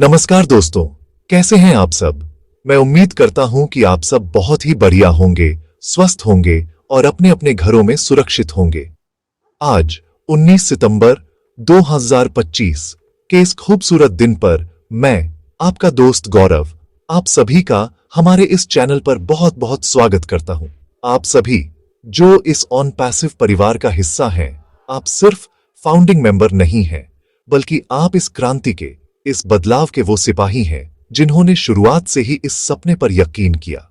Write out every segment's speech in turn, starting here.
नमस्कार दोस्तों, कैसे हैं आप सब। मैं उम्मीद करता हूं कि आप सब बहुत ही बढ़िया होंगे, स्वस्थ होंगे और अपने अपने घरों में सुरक्षित होंगे। आज 19 सितंबर 2025 के इस खूबसूरत दिन पर मैं, आपका दोस्त गौरव, आप सभी का हमारे इस चैनल पर बहुत बहुत स्वागत करता हूं। आप सभी जो इस ऑन पैसिव परिवार का हिस्सा हैं, आप सिर्फ फाउंडिंग मेंबर नहीं हैं, बल्कि आप इस क्रांति के, इस बदलाव के वो सिपाही हैं जिन्होंने शुरुआत से ही इस सपने पर यकीन किया।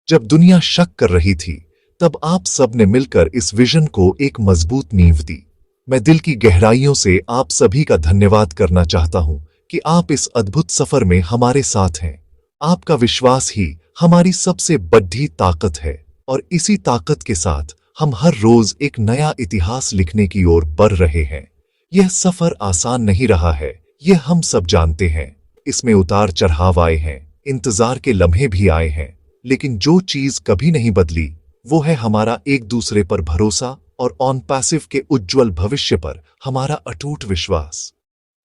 जब दुनिया शक कर रही थी, तब आप सब ने मिलकर इस विजन को एक मजबूत नींव दी। मैं दिल की गहराइयों से आप सभी का धन्यवाद करना चाहता हूं कि आप इस अद्भुत सफर में हमारे साथ हैं। आपका विश्वास ही हमारी सबसे बड़ी ताकत है और इसी ताकत के साथ हम हर रोज एक नया इतिहास लिखने की ओर बढ़ रहे हैं। यह सफर आसान नहीं रहा है, यह हम सब जानते हैं। इसमें उतार चढ़ाव आए हैं, इंतजार के लम्हे भी आए हैं, लेकिन जो चीज कभी नहीं बदली वो है हमारा एक दूसरे पर भरोसा और ऑन पैसिव के उज्जवल भविष्य पर हमारा अटूट विश्वास।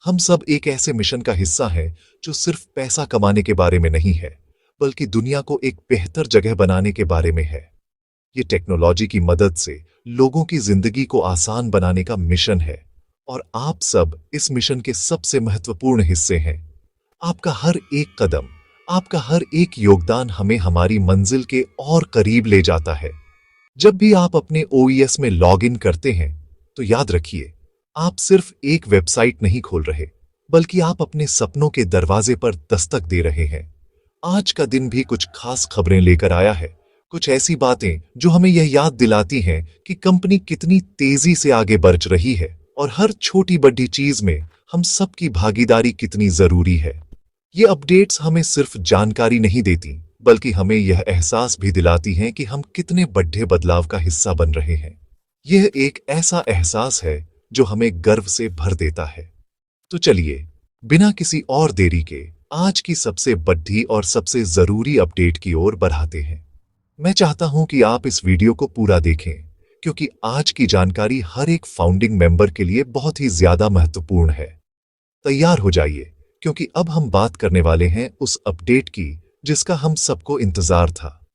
हम सब एक ऐसे मिशन का हिस्सा है जो सिर्फ पैसा कमाने के बारे में नहीं है, बल्कि दुनिया को एक बेहतर जगह बनाने के बारे में है। ये टेक्नोलॉजी की मदद से लोगों की जिंदगी को आसान बनाने का मिशन है और आप सब इस मिशन के सबसे महत्वपूर्ण हिस्से हैं। आपका हर एक कदम, आपका हर एक योगदान हमें हमारी मंजिल के और करीब ले जाता है। जब भी आप अपने OES में लॉग इन करते हैं, तो याद रखिए, आप सिर्फ एक वेबसाइट नहीं खोल रहे, बल्कि आप अपने सपनों के दरवाजे पर दस्तक दे रहे हैं। आज का दिन भी कुछ खास खबरें लेकर आया है, कुछ ऐसी बातें जो हमें यह याद दिलाती हैं कि कंपनी कितनी तेजी से आगे बढ़ रही है और हर छोटी बड़ी चीज में हम सबकी भागीदारी कितनी जरूरी है। ये अपडेट्स हमें सिर्फ जानकारी नहीं देती, बल्कि हमें यह एहसास भी दिलाती हैं कि हम कितने बड़े बदलाव का हिस्सा बन रहे हैं। यह एक ऐसा एहसास है जो हमें गर्व से भर देता है। तो चलिए, बिना किसी और देरी के आज की सबसे बड़ी और सबसे जरूरी अपडेट की ओर बढ़ाते हैं। मैं चाहता हूं कि आप इस वीडियो को पूरा देखें, क्योंकि आज की जानकारी हर एक फाउंडिंग मेंबर के लिए बहुत ही ज्यादा महत्वपूर्ण है। तैयार हो जाइए, क्योंकि अब हम बात करने वाले हैं उस अपडेट की जिसका हम सबको इंतजार था।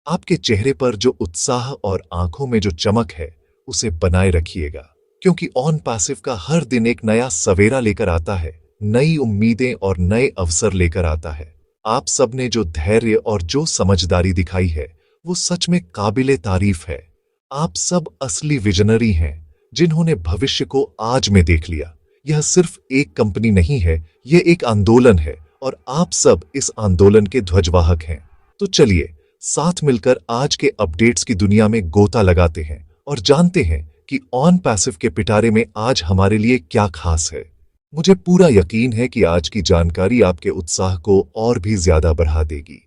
आपके चेहरे पर जो उत्साह और आंखों में जो चमक है, उसे बनाए रखिएगा, क्योंकि ऑन पैसिव का हर दिन एक नया सवेरा लेकर आता है, नई उम्मीदें और नए अवसर लेकर आता है। आप सब ने जो धैर्य और जो समझदारी दिखाई है, वो सच में काबिले तारीफ है। आप सब असली विजनरी हैं, जिन्होंने भविष्य को आज में देख लिया। यह सिर्फ एक कंपनी नहीं है, यह एक आंदोलन है और आप सब इस आंदोलन के ध्वजवाहक हैं। तो चलिए, साथ मिलकर आज के अपडेट्स की दुनिया में गोता लगाते हैं और जानते हैं कि ऑन पैसिव के पिटारे में आज हमारे लिए क्या खास है। मुझे पूरा यकीन है कि आज की जानकारी आपके उत्साह को और भी ज्यादा बढ़ा देगी।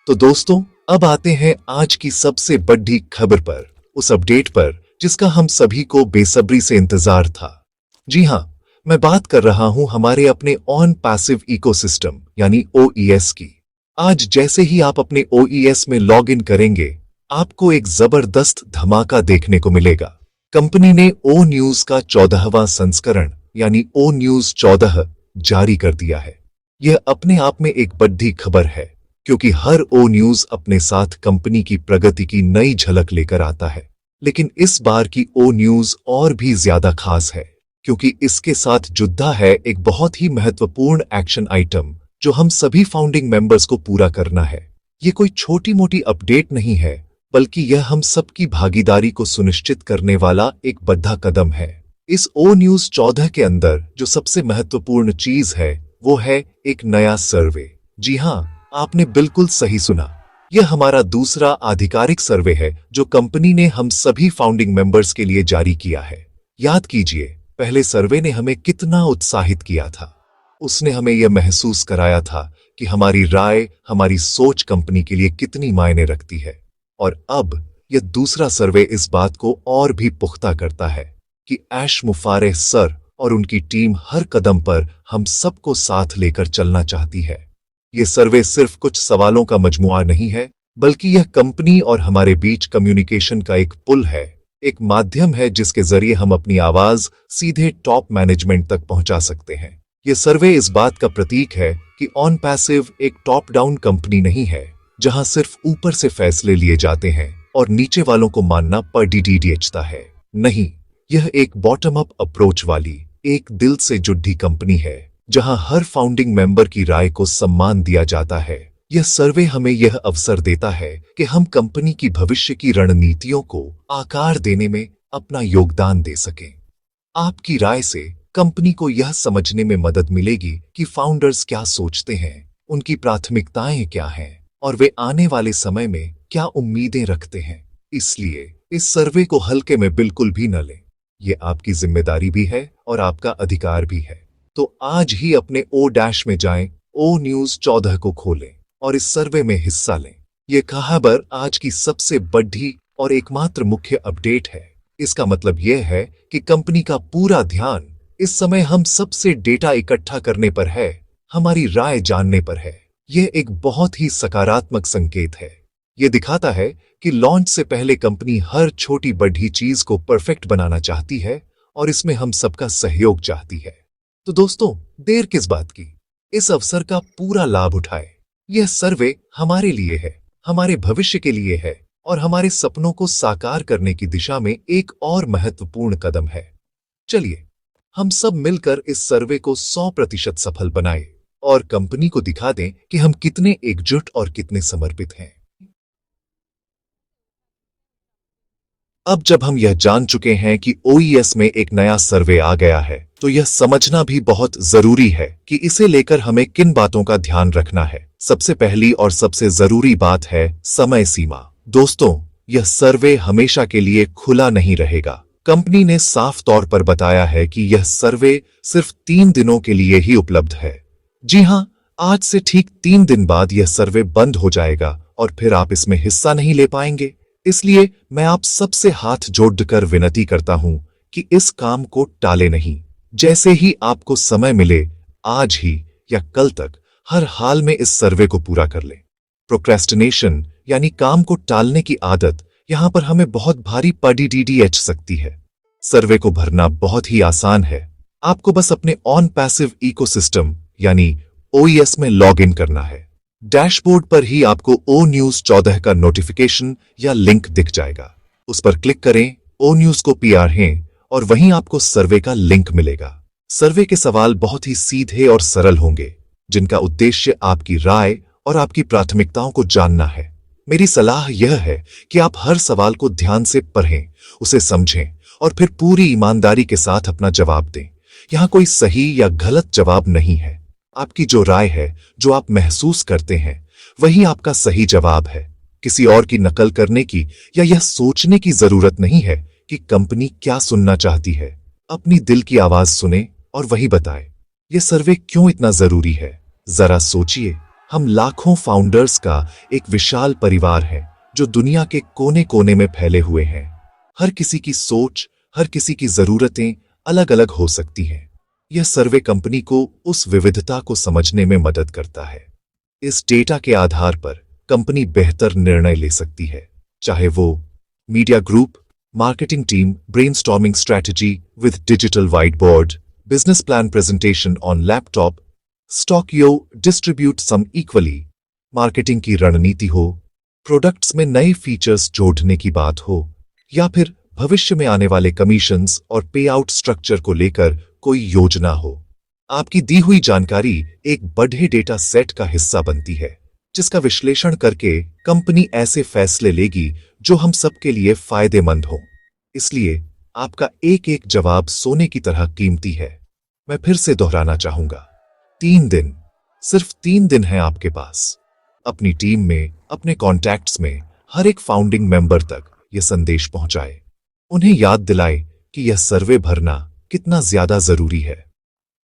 तो दोस्तों, अब आते हैं आज की सबसे बड़ी खबर पर, उस अपडेट पर जिसका हम सभी को बेसब्री से इंतजार था। जी हां, मैं बात कर रहा हूं हमारे अपने ऑन पैसिव इकोसिस्टम यानी OES की। आज जैसे ही आप अपने OES में लॉग इन करेंगे, आपको एक जबरदस्त धमाका देखने को मिलेगा। कंपनी ने O न्यूज का 14वां संस्करण यानी O न्यूज 14 जारी कर दिया है। यह अपने आप में एक बड़ी खबर है, क्योंकि हर O न्यूज अपने साथ कंपनी की प्रगति की नई झलक लेकर आता है। लेकिन इस बार की O न्यूज और भी ज्यादा खास है, क्योंकि इसके साथ जुड़ा है एक बहुत ही महत्वपूर्ण एक्शन आइटम जो हम सभी फाउंडिंग मेंबर्स को पूरा करना है। ये कोई छोटी मोटी अपडेट नहीं है, बल्कि यह हम सबकी भागीदारी को सुनिश्चित करने वाला एक बड़ा कदम है। इस O न्यूज 14 के अंदर जो सबसे महत्वपूर्ण चीज है, वो है एक नया सर्वे। जी हां, आपने बिल्कुल सही सुना। यह हमारा दूसरा आधिकारिक सर्वे है जो कंपनी ने हम सभी फाउंडिंग मेंबर्स के लिए जारी किया है। याद कीजिए, पहले सर्वे ने हमें कितना उत्साहित किया था। उसने हमें यह महसूस कराया था कि हमारी राय, हमारी सोच कंपनी के लिए कितनी मायने रखती है। और अब यह दूसरा सर्वे इस बात को और भी पुख्ता करता है कि ऐश मुफारेह सर और उनकी टीम हर कदम पर हम सबको साथ लेकर चलना चाहती है। ये सर्वे सिर्फ कुछ सवालों का मजमुआ नहीं है, बल्कि यह कंपनी और हमारे बीच कम्युनिकेशन का एक पुल है, एक माध्यम है जिसके जरिए हम अपनी आवाज सीधे टॉप मैनेजमेंट तक पहुंचा सकते हैं। ये सर्वे इस बात का प्रतीक है कि ऑन पैसिव एक टॉप डाउन कंपनी नहीं है जहां सिर्फ ऊपर से फैसले लिए जाते हैं और नीचे वालों को मानना पड़ता है। नहीं, यह एक बॉटम अप अप्रोच वाली एक दिल से जुड़ी कंपनी है जहां हर फाउंडिंग मेंबर की राय को सम्मान दिया जाता है। यह सर्वे हमें यह अवसर देता है कि हम कंपनी की भविष्य की रणनीतियों को आकार देने में अपना योगदान दे सकें। आपकी राय से कंपनी को यह समझने में मदद मिलेगी कि फाउंडर्स क्या सोचते हैं, उनकी प्राथमिकताएं क्या हैं और वे आने वाले समय में क्या उम्मीदें रखते हैं। इसलिए इस सर्वे को हल्के में बिल्कुल भी न लें। ये आपकी जिम्मेदारी भी है और आपका अधिकार भी है। तो आज ही अपने ओ डैश में जाएं, ओ न्यूज 14 को खोलें और इस सर्वे में हिस्सा लें। यह खबर आज की सबसे बड़ी और एकमात्र मुख्य अपडेट है। इसका मतलब यह है कि कंपनी का पूरा ध्यान इस समय हम सबसे डेटा इकट्ठा करने पर है, हमारी राय जानने पर है। यह एक बहुत ही सकारात्मक संकेत है। यह दिखाता है कि लॉन्च से पहले कंपनी हर छोटी बड़ी चीज को परफेक्ट बनाना चाहती है और इसमें हम सबका सहयोग चाहती है। तो दोस्तों, देर किस बात की, इस अवसर का पूरा लाभ उठाएं। यह सर्वे हमारे लिए है, हमारे भविष्य के लिए है और हमारे सपनों को साकार करने की दिशा में एक और महत्वपूर्ण कदम है। चलिए हम सब मिलकर इस सर्वे को 100% सफल बनाएं और कंपनी को दिखा दें कि हम कितने एकजुट और कितने समर्पित हैं। अब जब हम यह जान चुके हैं कि ओईएस में एक नया सर्वे आ गया है, तो यह समझना भी बहुत जरूरी है कि इसे लेकर हमें किन बातों का ध्यान रखना है। सबसे पहली और सबसे जरूरी बात है समय सीमा। दोस्तों, यह सर्वे हमेशा के लिए खुला नहीं रहेगा। कंपनी ने साफ तौर पर बताया है कि यह सर्वे सिर्फ 3 दिनों के लिए ही उपलब्ध है। जी हां, आज से ठीक 3 दिन बाद यह सर्वे बंद हो जाएगा और फिर आप इसमें हिस्सा नहीं ले पाएंगे। इसलिए मैं आप सबसे हाथ जोड़कर विनती करता हूं कि इस काम को टाले नहीं। जैसे ही आपको समय मिले, आज ही या कल तक हर हाल में इस सर्वे को पूरा कर लें। प्रोक्रेस्टिनेशन यानी काम को टालने की आदत यहां पर हमें बहुत भारी पड़ सकती है। सर्वे को भरना बहुत ही आसान है। आपको बस अपने ऑन पैसिव इकोसिस्टम यानी ओईएस में लॉग इन करना है। डैशबोर्ड पर ही आपको ओ न्यूज 14 का नोटिफिकेशन या लिंक दिख जाएगा। उस पर क्लिक करें, ओ न्यूज को पीआर हैं और वहीं आपको सर्वे का लिंक मिलेगा। सर्वे के सवाल बहुत ही सीधे और सरल होंगे, जिनका उद्देश्य आपकी राय और आपकी प्राथमिकताओं को जानना है। मेरी सलाह यह है कि आप हर सवाल को ध्यान से पढ़ें, उसे समझें और फिर पूरी ईमानदारी के साथ अपना जवाब दें। यहां कोई सही या गलत जवाब नहीं है। आपकी जो राय है, जो आप महसूस करते हैं, वही आपका सही जवाब है। किसी और की नकल करने की या यह सोचने की जरूरत नहीं है कि कंपनी क्या सुनना चाहती है। अपनी दिल की आवाज सुने और वही बताए। यह सर्वे क्यों इतना जरूरी है, जरा सोचिए। हम लाखों फाउंडर्स का एक विशाल परिवार है जो दुनिया के कोने कोने में फैले हुए हैं। हर किसी की सोच, हर किसी की जरूरतें अलग अलग हो सकती हैं। यह सर्वे कंपनी को उस विविधता को समझने में मदद करता है। इस डेटा के आधार पर कंपनी बेहतर निर्णय ले सकती है, चाहे वो media group, marketing team, brainstorming strategy with digital white board, business plan presentation on laptop, stock you distribute sum equally, marketing की रणनीति हो, प्रोडक्ट्स में नए फीचर्स जोड़ने की बात हो, या फिर भविष्य में आने वाले कमीशंस और पे आउट स्ट्रक्चर को लेकर कोई योजना हो। आपकी दी हुई जानकारी एक बड़े डेटा सेट का हिस्सा बनती है, जिसका विश्लेषण करके कंपनी ऐसे फैसले लेगी जो हम सबके लिए फायदेमंद हो। इसलिए आपका एक एक जवाब सोने की तरह कीमती है। मैं फिर से दोहराना चाहूंगा, 3 दिन, सिर्फ 3 दिन है आपके पास। अपनी टीम में, अपने कॉन्टैक्ट्स में हर एक फाउंडिंग मेंबर तक यह संदेश पहुंचाए। उन्हें याद दिलाए कि यह सर्वे भरना कितना ज्यादा जरूरी है।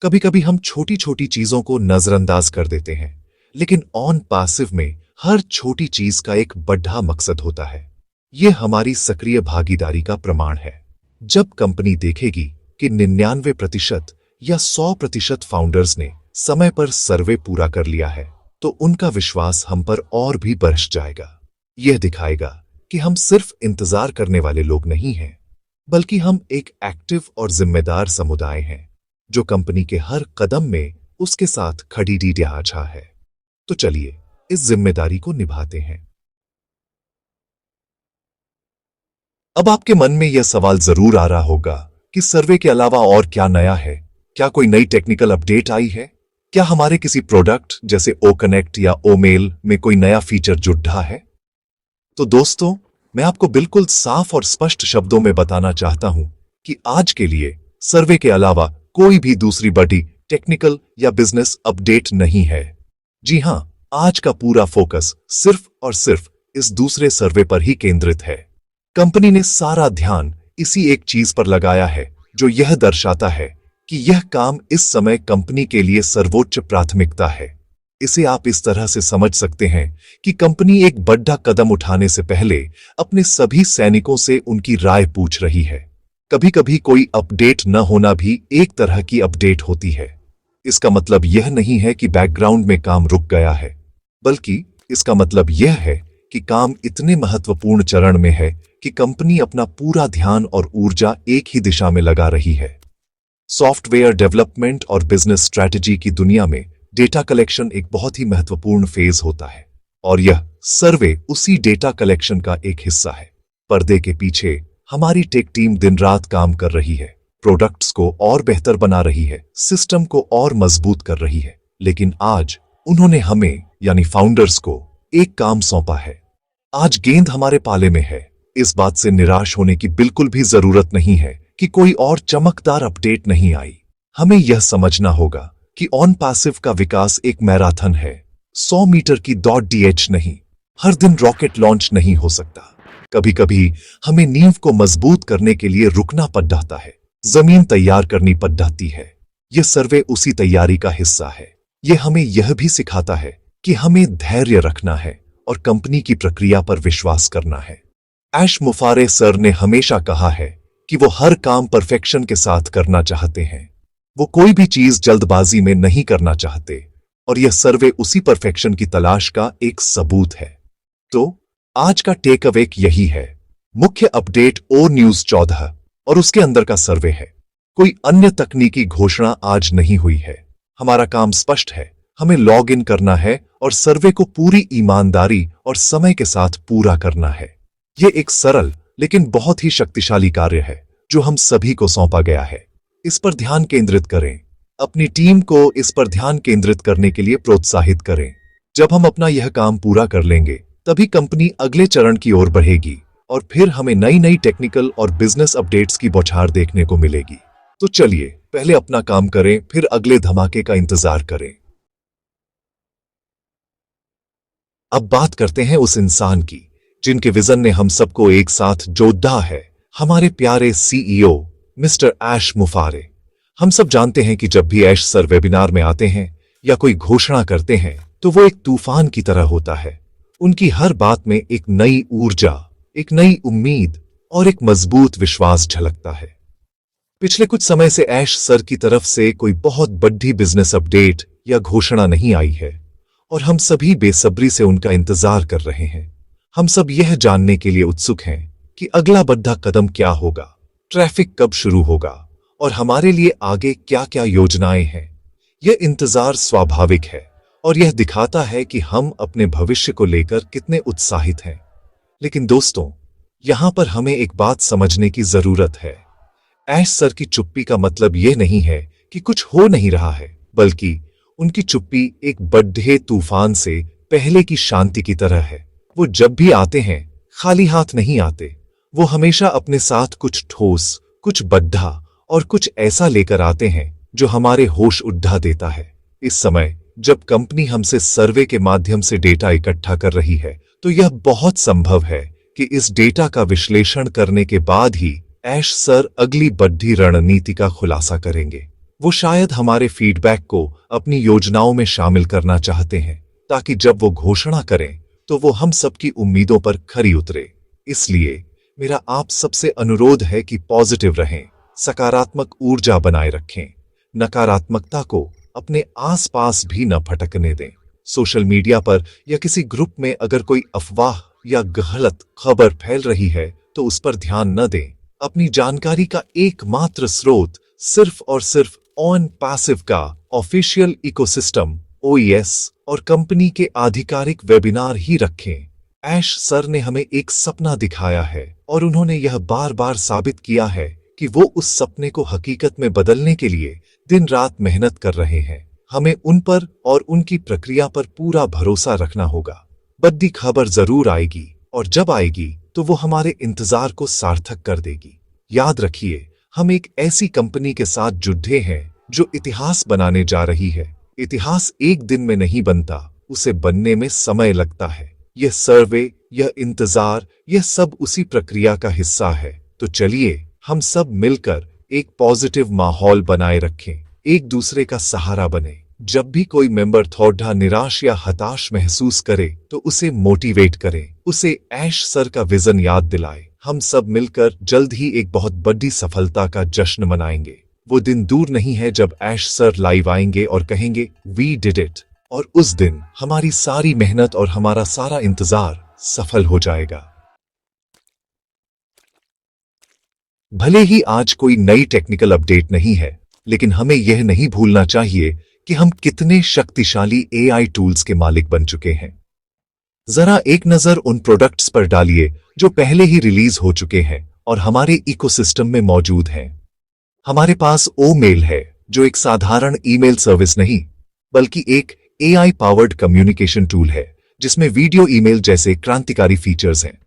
कभी कभी हम छोटी छोटी चीजों को नजरअंदाज कर देते हैं, लेकिन ऑन पैसिव में हर छोटी चीज का एक बड़ा मकसद होता है। यह हमारी सक्रिय भागीदारी का प्रमाण है। जब कंपनी देखेगी कि 99% या 100% फाउंडर्स ने समय पर सर्वे पूरा कर लिया है, तो उनका विश्वास हम पर और भी बढ़ जाएगा। यह दिखाएगा कि हम सिर्फ इंतजार करने वाले लोग नहीं हैं, बल्कि हम एक एक्टिव और जिम्मेदार समुदाय हैं जो कंपनी के हर कदम में उसके साथ खड़ी डीडीआर है। तो चलिए इस जिम्मेदारी को निभाते हैं। अब आपके मन में यह सवाल जरूर आ रहा होगा कि सर्वे के अलावा और क्या नया है। क्या कोई नई टेक्निकल अपडेट आई है? क्या हमारे किसी प्रोडक्ट जैसे ओ कनेक्ट या ओ मेल में कोई नया फीचर जुड़ रहा है? तो दोस्तों, मैं आपको बिल्कुल साफ और स्पष्ट शब्दों में बताना चाहता हूं कि आज के लिए सर्वे के अलावा कोई भी दूसरी बड़ी टेक्निकल या बिजनेस अपडेट नहीं है। जी हां, आज का पूरा फोकस सिर्फ और सिर्फ इस दूसरे सर्वे पर ही केंद्रित है। कंपनी ने सारा ध्यान इसी एक चीज पर लगाया है जो यह दर्शाता है कि यह काम इस समय कंपनी के लिए सर्वोच्च प्राथमिकता है। इसे आप इस तरह से समझ सकते हैं कि कंपनी एक बड़ा कदम उठाने से पहले अपने सभी सैनिकों से उनकी राय पूछ रही है। कभी कभी कोई अपडेट न होना भी एक तरह की अपडेट होती है। इसका मतलब यह नहीं है कि बैकग्राउंड में काम रुक गया है, बल्कि इसका मतलब यह है कि काम इतने महत्वपूर्ण चरण में है कि कंपनी अपना पूरा ध्यान और ऊर्जा एक ही दिशा में लगा रही है। सॉफ्टवेयर डेवलपमेंट और बिजनेस स्ट्रैटेजी की दुनिया में डेटा कलेक्शन एक बहुत ही महत्वपूर्ण फेज होता है और यह सर्वे उसी डेटा कलेक्शन का एक हिस्सा है। पर्दे के पीछे हमारी टेक टीम दिन रात काम कर रही है, प्रोडक्ट्स को और बेहतर बना रही है, सिस्टम को और मजबूत कर रही है। लेकिन आज उन्होंने हमें यानी फाउंडर्स को एक काम सौंपा है। आज गेंद हमारे पाले में है। इस बात से निराश होने की बिल्कुल भी जरूरत नहीं है कि कोई और चमकदार अपडेट नहीं आई। हमें यह समझना होगा कि ऑन पैसिव का विकास एक मैराथन है, 100 मीटर की दौड़ डीएच नहीं। हर दिन रॉकेट लॉन्च नहीं हो सकता। कभी कभी हमें नींव को मजबूत करने के लिए रुकना पड़ जाता है, जमीन तैयार करनी पड़ जाती है। यह सर्वे उसी तैयारी का हिस्सा है। यह हमें यह भी सिखाता है कि हमें धैर्य रखना है और कंपनी की प्रक्रिया पर विश्वास करना है। ऐश मुफारे सर ने हमेशा कहा है कि वो हर काम परफेक्शन के साथ करना चाहते हैं। वो कोई भी चीज जल्दबाजी में नहीं करना चाहते और यह सर्वे उसी परफेक्शन की तलाश का एक सबूत है। तो आज का टेक अवे यही है। मुख्य अपडेट ओ न्यूज 14 और उसके अंदर का सर्वे है। कोई अन्य तकनीकी घोषणा आज नहीं हुई है। हमारा काम स्पष्ट है, हमें लॉग इन करना है और सर्वे को पूरी ईमानदारी और समय के साथ पूरा करना है। यह एक सरल लेकिन बहुत ही शक्तिशाली कार्य है जो हम सभी को सौंपा गया है। इस पर ध्यान केंद्रित करें। अपनी टीम को इस पर ध्यान केंद्रित करने के लिए प्रोत्साहित करें। जब हम अपना यह काम पूरा कर लेंगे, तभी कंपनी अगले चरण की ओर बढ़ेगी और फिर हमें नई नई टेक्निकल और बिजनेस अपडेट्स की बौछार देखने को मिलेगी। तो चलिए पहले अपना काम करें, फिर अगले धमाके का इंतजार करें। अब बात करते हैं उस इंसान की जिनके विजन ने हम सबको एक साथ जोड़ा है, हमारे प्यारे सीईओ मिस्टर ऐश मुफारे। हम सब जानते हैं कि जब भी ऐश सर वेबिनार में आते हैं या कोई घोषणा करते हैं तो वो एक तूफान की तरह होता है। उनकी हर बात में एक नई ऊर्जा, एक नई उम्मीद और एक मजबूत विश्वास झलकता है। पिछले कुछ समय से ऐश सर की तरफ से कोई बहुत बड़ी बिजनेस अपडेट या घोषणा नहीं आई है और हम सभी बेसब्री से उनका इंतजार कर रहे हैं। हम सब यह जानने के लिए उत्सुक हैं कि अगला बड़ा कदम क्या होगा, ट्रैफिक कब शुरू होगा और हमारे लिए आगे क्या क्या योजनाएं हैं। यह इंतजार स्वाभाविक है और यह दिखाता है कि हम अपने भविष्य को लेकर कितने उत्साहित हैं। लेकिन दोस्तों, यहां पर हमें एक बात समझने की जरूरत है। ऐश सर की चुप्पी का मतलब यह नहीं है कि कुछ हो नहीं रहा है, बल्कि उनकी चुप्पी एक बड़े तूफान से पहले की शांति की तरह है। वो जब भी आते हैं खाली हाथ नहीं आते। वो हमेशा अपने साथ कुछ ठोस, कुछ बड़ा और कुछ ऐसा लेकर आते हैं जो हमारे होश उड़ा देता है। इस समय जब कंपनी हमसे सर्वे के माध्यम से डेटा इकट्ठा कर रही है, तो यह बहुत संभव है कि इस डेटा का विश्लेषण करने के बाद ही ऐश सर अगली बड़ी रणनीति का खुलासा करेंगे। वो शायद हमारे फीडबैक को अपनी योजनाओं में शामिल करना चाहते हैं ताकि जब वो घोषणा करें तो वो हम सबकी उम्मीदों पर खरी उतरे। इसलिए मेरा आप सबसे अनुरोध है कि पॉजिटिव रहें, सकारात्मक ऊर्जा बनाए रखें, नकारात्मकता को अपने आसपास भी न भटकने दें। सोशल मीडिया पर या किसी ग्रुप में अगर कोई अफवाह या गलत खबर फैल रही है तो उस पर ध्यान न दें। अपनी जानकारी का एकमात्र स्रोत सिर्फ और सिर्फ ऑन पैसिव का ऑफिशियल इकोसिस्टम OES और कंपनी के आधिकारिक वेबिनार ही रखें। ऐश सर ने हमें एक सपना दिखाया है और उन्होंने यह बार बार साबित किया है कि वो उस सपने को हकीकत में बदलने के लिए दिन रात मेहनत कर रहे हैं। हमें उन पर और उनकी प्रक्रिया पर पूरा भरोसा रखना होगा। बड़ी खबर जरूर आएगी और जब आएगी तो वो हमारे इंतजार को सार्थक कर देगी। याद रखिए, हम एक ऐसी कंपनी के साथ जुड़े हैं जो इतिहास बनाने जा रही है। इतिहास एक दिन में नहीं बनता, उसे बनने में समय लगता है। यह सर्वे, यह इंतजार, यह सब उसी प्रक्रिया का हिस्सा है। तो चलिए हम सब मिलकर एक पॉजिटिव माहौल बनाए रखें, एक दूसरे का सहारा बने। जब भी कोई मेंबर थोड़ा निराश या हताश महसूस करे तो उसे मोटिवेट करें, उसे ऐश सर का विजन याद दिलाए। हम सब मिलकर जल्द ही एक बहुत बड़ी सफलता का जश्न मनाएंगे। वो दिन दूर नहीं है जब ऐश सर लाइव आएंगे और कहेंगे वी डिड इट, और उस दिन हमारी सारी मेहनत और हमारा सारा इंतजार सफल हो जाएगा। भले ही आज कोई नई टेक्निकल अपडेट नहीं है, लेकिन हमें यह नहीं भूलना चाहिए कि हम कितने शक्तिशाली AI टूल्स के मालिक बन चुके हैं। जरा एक नजर उन प्रोडक्ट्स पर डालिए जो पहले ही रिलीज हो चुके हैं और हमारे इकोसिस्टम में मौजूद हैं। हमारे पास मेल है, जो एक साधारण ईमेल सर्विस नहीं बल्कि एक AI पावर्ड कम्युनिकेशन टूल है जिसमें वीडियो ईमेल जैसे क्रांतिकारी फीचर्स हैं।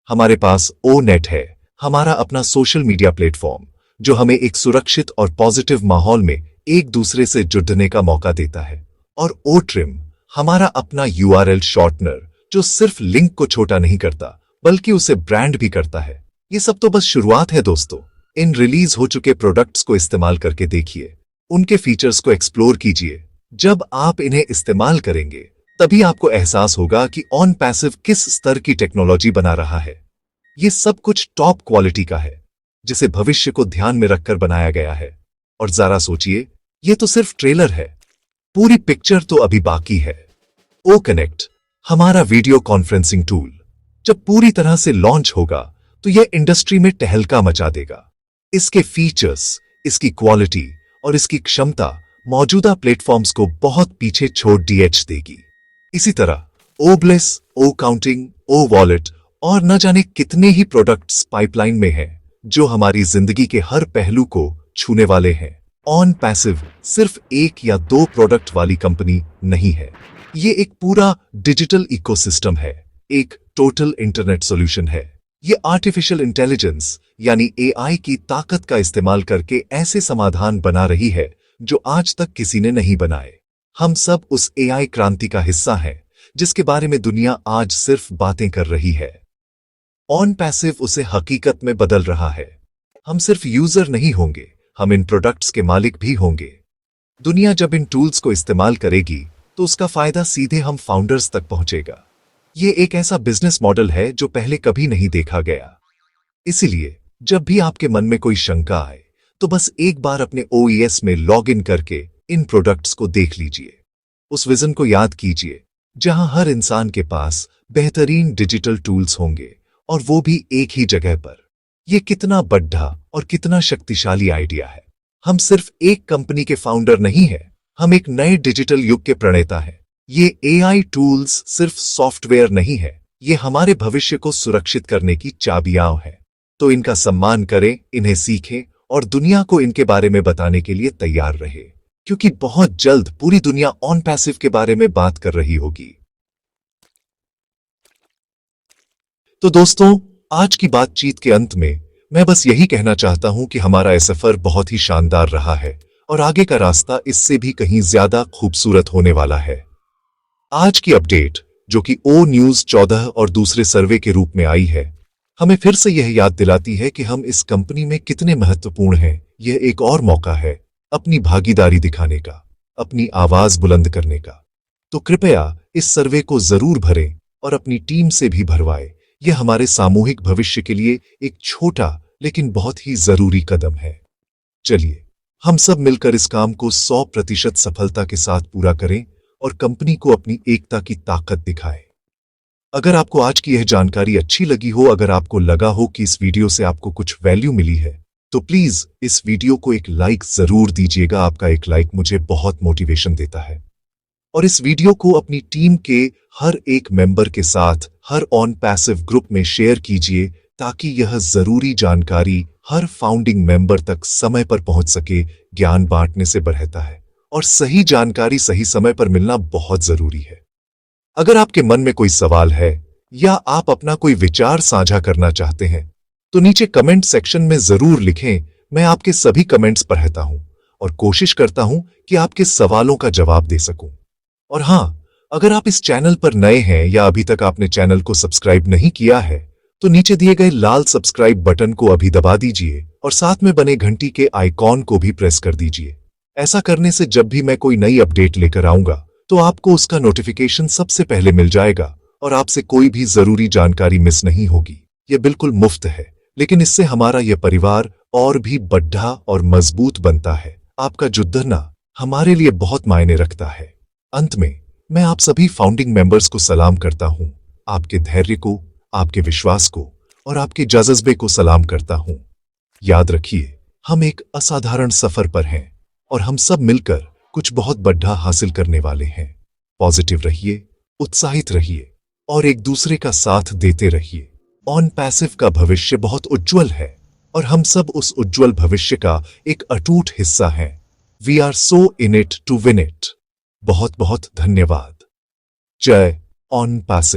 हमारे पास नेट है, हमारा अपना सोशल मीडिया प्लेटफॉर्म जो हमें एक सुरक्षित और पॉजिटिव माहौल में एक दूसरे से जुड़ने का मौका देता है। और ट्रिम, हमारा अपना URL शॉर्टनर जो सिर्फ लिंक को छोटा नहीं करता बल्कि उसे ब्रांड भी करता है। ये सब तो बस शुरुआत है दोस्तों। इन रिलीज हो चुके प्रोडक्ट्स को इस्तेमाल करके देखिए, उनके फीचर्स को एक्सप्लोर कीजिए। जब आप इन्हें इस्तेमाल करेंगे तभी आपको एहसास होगा कि ऑन पैसिव किस स्तर की टेक्नोलॉजी बना रहा है। ये सब कुछ टॉप क्वालिटी का है जिसे भविष्य को ध्यान में रखकर बनाया गया है। और जरा सोचिए, ये तो सिर्फ ट्रेलर है, पूरी पिक्चर तो अभी बाकी है। कनेक्ट, हमारा वीडियो कॉन्फ्रेंसिंग टूल जब पूरी तरह से लॉन्च होगा तो यह इंडस्ट्री में टहलका मचा देगा। इसके फीचर्स, इसकी क्वालिटी और इसकी क्षमता मौजूदा प्लेटफॉर्म्स को बहुत पीछे छोड़ देगी। इसी तरह ब्लेस, काउंटिंग, वॉलेट और न जाने कितने ही प्रोडक्ट्स पाइपलाइन में हैं जो हमारी जिंदगी के हर पहलू को छूने वाले हैं। ऑन पैसिव सिर्फ एक या दो प्रोडक्ट वाली कंपनी नहीं है, ये एक पूरा डिजिटल इकोसिस्टम है, एक टोटल इंटरनेट सॉल्यूशन है। ये आर्टिफिशियल इंटेलिजेंस यानी AI की ताकत का इस्तेमाल करके ऐसे समाधान बना रही है जो आज तक किसी ने नहीं बनाए। हम सब उस AI क्रांति का हिस्सा हैं जिसके बारे में दुनिया आज सिर्फ बातें कर रही है। ऑन पैसिव उसे हकीकत में बदल रहा है। हम सिर्फ यूजर नहीं होंगे, हम इन प्रोडक्ट्स के मालिक भी होंगे। दुनिया जब इन टूल्स को इस्तेमाल करेगी तो उसका फायदा सीधे हम फाउंडर्स तक पहुंचेगा। ये एक ऐसा बिजनेस मॉडल है जो पहले कभी नहीं देखा गया। इसीलिए जब भी आपके मन में कोई शंका आए तो बस एक बार अपने OES में लॉग इन करके इन प्रोडक्ट्स को देख लीजिए। उस विजन को याद कीजिए जहां हर इंसान के पास बेहतरीन डिजिटल टूल्स होंगे और वो भी एक ही जगह पर। यह कितना बड़ा और कितना शक्तिशाली आइडिया है। हम सिर्फ एक कंपनी के फाउंडर नहीं हैं, हम एक नए डिजिटल युग के प्रणेता हैं। ये AI टूल्स सिर्फ सॉफ्टवेयर नहीं है, ये हमारे भविष्य को सुरक्षित करने की चाबियां हैं। तो इनका सम्मान करें, इन्हें सीखें और दुनिया को इनके बारे में बताने के लिए तैयार रहे, क्योंकि बहुत जल्द पूरी दुनिया ऑन पैसिव के बारे में बात कर रही होगी। तो दोस्तों, आज की बातचीत के अंत में मैं बस यही कहना चाहता हूं कि हमारा यह सफर बहुत ही शानदार रहा है और आगे का रास्ता इससे भी कहीं ज्यादा खूबसूरत होने वाला है। आज की अपडेट जो कि न्यूज़ 14 और दूसरे सर्वे के रूप में आई है, हमें फिर से यह याद दिलाती है कि हम इस कंपनी में कितने महत्वपूर्ण हैं। यह एक और मौका है अपनी भागीदारी दिखाने का, अपनी आवाज बुलंद करने का। तो कृपया इस सर्वे को जरूर भरें और अपनी टीम से भी भरवाएं। यह हमारे सामूहिक भविष्य के लिए एक छोटा लेकिन बहुत ही जरूरी कदम है। चलिए हम सब मिलकर इस काम को 100% सफलता के साथ पूरा करें और कंपनी को अपनी एकता की ताकत दिखाएं। अगर आपको आज की यह जानकारी अच्छी लगी हो, अगर आपको लगा हो कि इस वीडियो से आपको कुछ वैल्यू मिली है, तो प्लीज इस वीडियो को एक लाइक जरूर दीजिएगा। आपका एक लाइक मुझे बहुत मोटिवेशन देता है। और इस वीडियो को अपनी टीम के हर एक मेंबर के साथ हर ऑन पैसिव ग्रुप में शेयर कीजिए, ताकि यह जरूरी जानकारी हर फाउंडिंग मेंबर तक समय पर पहुंच सके। ज्ञान बांटने से बढ़ता है और सही जानकारी सही समय पर मिलना बहुत जरूरी है। अगर आपके मन में कोई सवाल है या आप अपना कोई विचार साझा करना चाहते हैं, तो नीचे कमेंट सेक्शन में जरूर लिखें। मैं आपके सभी कमेंट्स पढ़ता हूं और कोशिश करता हूं कि आपके सवालों का जवाब दे सकूं। और हां, अगर आप इस चैनल पर नए हैं या अभी तक आपने चैनल को सब्सक्राइब नहीं किया है, तो नीचे दिए गए लाल सब्सक्राइब बटन को अभी दबा दीजिए और साथ में बने घंटी के आइकॉन को भी प्रेस कर दीजिए। ऐसा करने से जब भी मैं कोई नई अपडेट लेकर आऊंगा, तो आपको उसका नोटिफिकेशन सबसे पहले मिल जाएगा और आपसे कोई भी जरूरी जानकारी मिस नहीं होगी। यह बिल्कुल मुफ्त है, लेकिन इससे हमारा यह परिवार और भी बढ़ा और मजबूत बनता है। आपका जुड़ना हमारे लिए बहुत मायने रखता है। अंत में मैं आप सभी फाउंडिंग मेंबर्स को सलाम करता हूं। आपके धैर्य को, आपके विश्वास को और आपके जज्बे को सलाम करता हूं। याद रखिए, हम एक असाधारण सफर पर हैं और हम सब मिलकर कुछ बहुत बड़ा हासिल करने वाले हैं। पॉजिटिव रहिए, उत्साहित रहिए और एक दूसरे का साथ देते रहिए। ऑन पैसिव का भविष्य बहुत उज्जवल है और हम सब उस उज्जवल भविष्य का एक अटूट हिस्सा हैं। We are so in it to win it. बहुत बहुत धन्यवाद। जय ऑन पैसिव।